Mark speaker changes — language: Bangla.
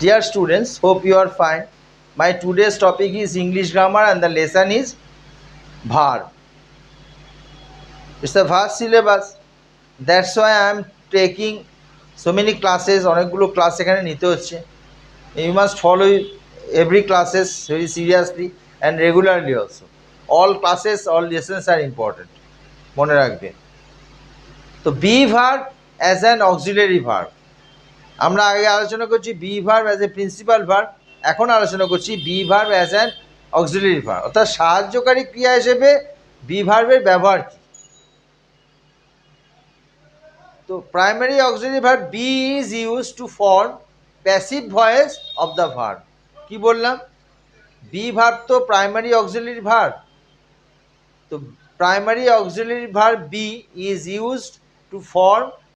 Speaker 1: Dear students, hope you are fine. My today's topic is English grammar and the lesson is verb. It's a vast syllabus. That's why I am taking so many classes. অনেকগুলো ক্লাস এখানে নিতে হচ্ছে. You must follow every classes very seriously and regularly also. All classes, all lessons are important. মনে রাখবেন. তো be verb as an auxiliary verb. আমরা আগে আলোচনা করছি be verb as a principal verb, এখন আলোচনা করছি be verb as an auxiliary verb, অর্থাৎ সাহায্যকারী ক্রিয়া হিসেবে বি ভার্বের ব্যবহার কি। তো primary auxiliary verb be is use to form passive voice of the verb. কি বললাম? বি ভার্ব তো প্রাইমারি অক্সিলারি ভার্ব, তো primary auxiliary verb be is used to form